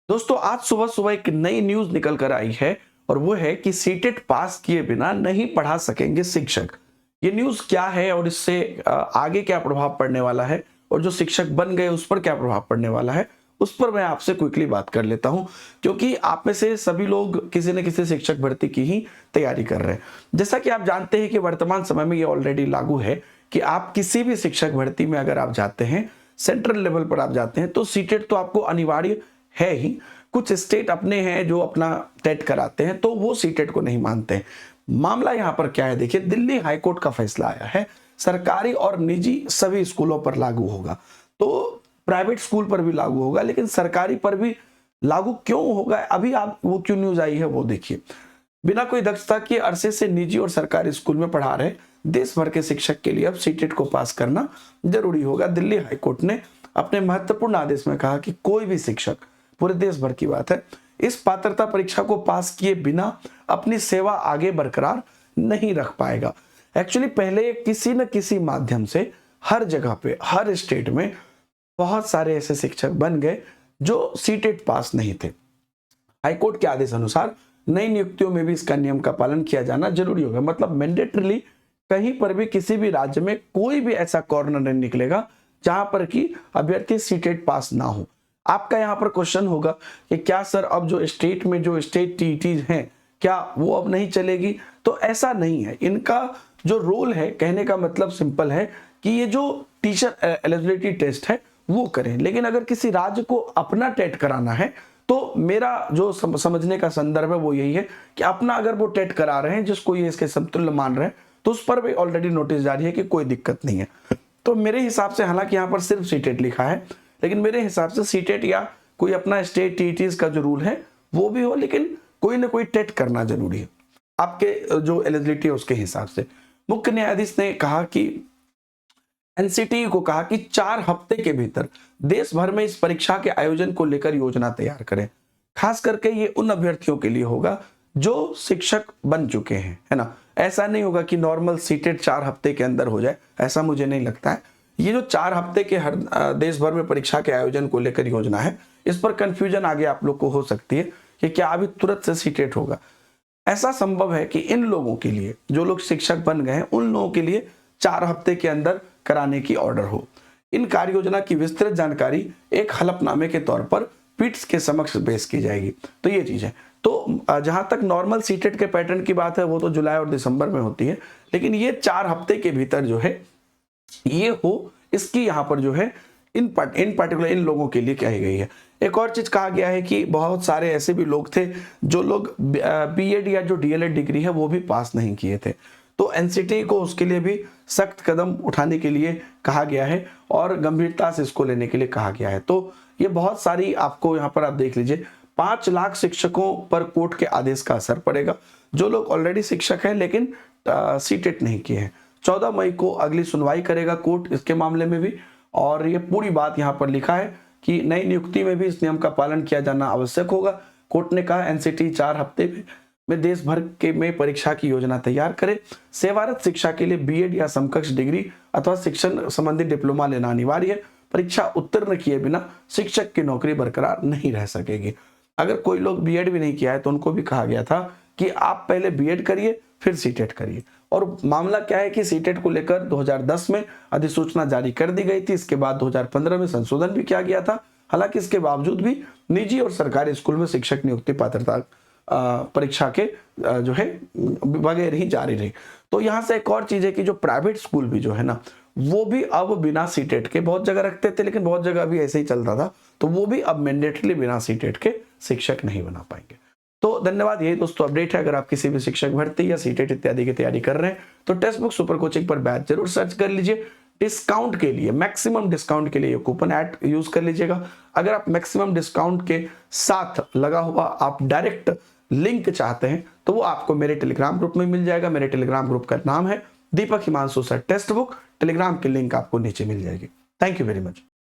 दोस्तों आज सुबह सुबह एक नई न्यूज निकल कर आई है और वो है कि सीटेट पास किए बिना नहीं पढ़ा सकेंगे शिक्षक। ये न्यूज क्या है और इससे आगे क्या प्रभाव पड़ने वाला है और जो शिक्षक बन गए उस पर क्या प्रभाव पड़ने वाला है, उस पर मैं आपसे क्विकली बात कर लेता हूं, क्योंकि आप में से सभी लोग किसी न किसी शिक्षक भर्ती की ही तैयारी कर रहे हैं। जैसा कि आप जानते हैं कि वर्तमान समय में ये ऑलरेडी लागू है कि आप किसी भी शिक्षक भर्ती में अगर आप जाते हैं, सेंट्रल लेवल पर आप जाते हैं, तो सीटेट तो आपको अनिवार्य है ही। कुछ स्टेट अपने हैं जो अपना टेट कराते हैं, तो वो सीटेट को नहीं मानते हैं। मामला यहाँ पर क्या है, देखिए दिल्ली हाईकोर्ट का फैसला आया है, सरकारी और निजी सभी स्कूलों पर लागू होगा। तो प्राइवेट स्कूल पर भी लागू होगा, लेकिन सरकारी पर भी लागू क्यों होगा, अभी आप वो क्यों न्यूज आई है वो देखिए। बिना कोई दक्षता के अरसे से निजी और सरकारी स्कूल में पढ़ा रहे देश भर के शिक्षक के लिए अब सीटेट को पास करना जरूरी होगा। दिल्ली हाईकोर्ट ने अपने महत्वपूर्ण आदेश में कहा कि कोई भी शिक्षक, पूरे देश भर की बात है, इस पात्रता परीक्षा को पास किए बिना अपनी सेवा आगे बरकरार नहीं रख पाएगा। एक्चुअली पहले किसी न किसी माध्यम से हर जगह पे, हर स्टेट में बहुत सारे ऐसे शिक्षक बन गए जो सीटेट पास नहीं थे। हाईकोर्ट के आदेश अनुसार नई नियुक्तियों में भी इसका नियम का पालन किया जाना जरूरी होगा। मतलब मैंडेटरीली कहीं पर भी किसी भी राज्य में कोई भी ऐसा कॉर्नर नहीं निकलेगा जहां पर कि अभ्यर्थी सीटेट पास ना हो। आपका यहाँ पर क्वेश्चन होगा कि क्या सर अब जो स्टेट में जो स्टेट टीईटीज हैं क्या वो अब नहीं चलेगी? तो ऐसा नहीं है। इनका जो रोल है, कहने का मतलब सिंपल है कि ये जो टीचर एलिजिबिलिटी टेस्ट है वो करें, लेकिन अगर किसी राज्य को अपना टेट कराना है तो मेरा जो समझने का संदर्भ है वो यही है कि अपना अगर वो टेट करा रहे हैं जिसको ये इसके समतुल्य मान रहे हैं, तो उस पर भी ऑलरेडी नोटिस जारी है कि कोई दिक्कत नहीं है। तो मेरे हिसाब से, हालांकि यहाँ पर सिर्फ सीटेट लिखा है, लेकिन मेरे हिसाब से सीटेट या कोई अपना स्टेट टीईटीज का जो रूल है वो भी हो, लेकिन कोई ना कोई टेट करना जरूरी है आपके जो एलिजिबिलिटी है उसके हिसाब से। मुख्य न्यायाधीश ने कहा कि एनसीटी को कहा कि 4 हफ्ते के भीतर देश भर में इस परीक्षा के आयोजन को लेकर योजना तैयार करें। खास करके ये उन अभ्यर्थियों के लिए होगा जो शिक्षक बन चुके हैं, है ना। ऐसा नहीं होगा कि नॉर्मल सीटेट 4 हफ्ते के अंदर हो जाए, ऐसा मुझे नहीं लगता है। ये जो 4 हफ्ते के हर देश भर में परीक्षा के आयोजन को लेकर योजना है, इस पर कंफ्यूजन आगे आप लोग को हो सकती है कि क्या अभी तुरंत से सीटेट होगा। ऐसा संभव है कि इन लोगों के लिए, जो लोग शिक्षक बन गए हैं, उन लोगों के लिए 4 हफ्ते के अंदर कराने की ऑर्डर हो। इन कार्य योजना की विस्तृत जानकारी एक हलफनामे के तौर पर पीठ के समक्ष पेश की जाएगी। तो ये चीज है। तो जहां तक नॉर्मल सीटेट के पैटर्न की बात है वो तो जुलाई और दिसंबर में होती है, लेकिन ये 4 हफ्ते के भीतर जो है ये हो, इसकी यहाँ पर जो है इन पर्टिकुलर इन लोगों के लिए कही गई है। एक और चीज कहा गया है कि बहुत सारे ऐसे भी लोग थे जो लोग बीएड या जो डीएलएड डिग्री है वो भी पास नहीं किए थे, तो एनसीटी को उसके लिए भी सख्त कदम उठाने के लिए कहा गया है और गंभीरता से इसको लेने के लिए कहा गया है। तो ये बहुत सारी, आपको यहाँ पर आप देख लीजिए, 5 लाख शिक्षकों पर कोर्ट के आदेश का असर पड़ेगा जो लोग ऑलरेडी शिक्षक हैं लेकिन सीटेट नहीं किए हैं। 14 मई को अगली सुनवाई करेगा कोर्ट इसके मामले में भी, और ये पूरी बात यहाँ पर लिखा है कि नई नियुक्ति में भी इस नियम का पालन किया जाना आवश्यक होगा। कोर्ट ने कहा एनसीटी 4 हफ्ते में देश भर के में परीक्षा की योजना तैयार करे। सेवारत शिक्षा के लिए बीएड या समकक्ष डिग्री अथवा शिक्षण संबंधी डिप्लोमा लेना अनिवार्य है। परीक्षा उत्तीर्ण किए बिना शिक्षक की नौकरी बरकरार नहीं रह सकेगी। अगर कोई लोग बीएड भी नहीं किया है तो उनको भी कहा गया था कि आप पहले बीएड करिए फिर सीटेट करिए। और मामला क्या है कि सीटेट को लेकर 2010 में अधिसूचना जारी कर दी गई थी, इसके बाद 2015 में संशोधन भी किया गया था। हालांकि इसके बावजूद भी निजी और सरकारी स्कूल में शिक्षक नियुक्ति पात्रता परीक्षा के जो है वगैरह ही जारी रही। तो यहाँ से एक और चीज है कि जो प्राइवेट स्कूल भी जो है ना, वो भी अब बिना सीटेट के, बहुत जगह रखते थे लेकिन बहुत जगह भी ऐसे ही चलता था, तो वो भी अब मैंडेटरी बिना सीटेट के शिक्षक नहीं बना पाएंगे। तो धन्यवाद। यही दोस्तों अपडेट है। अगर आप किसी भी शिक्षक भर्ती या सीटेट इत्यादि की तैयारी कर रहे हैं तो टेक्स्ट बुक सुपर कोचिंग पर बैच जरूर सर्च कर लीजिए। डिस्काउंट के लिए, मैक्सिमम डिस्काउंट के लिए ये कूपन ऐड यूज कर लीजिएगा। अगर आप मैक्सिमम डिस्काउंट के साथ लगा हुआ आप डायरेक्ट लिंक चाहते हैं तो वो आपको मेरे टेलीग्राम ग्रुप में मिल जाएगा। मेरे टेलीग्राम ग्रुप का नाम है Deepak Himanshu sir text book. Telegram की लिंक आपको नीचे मिल जाएगी। Thank you very much.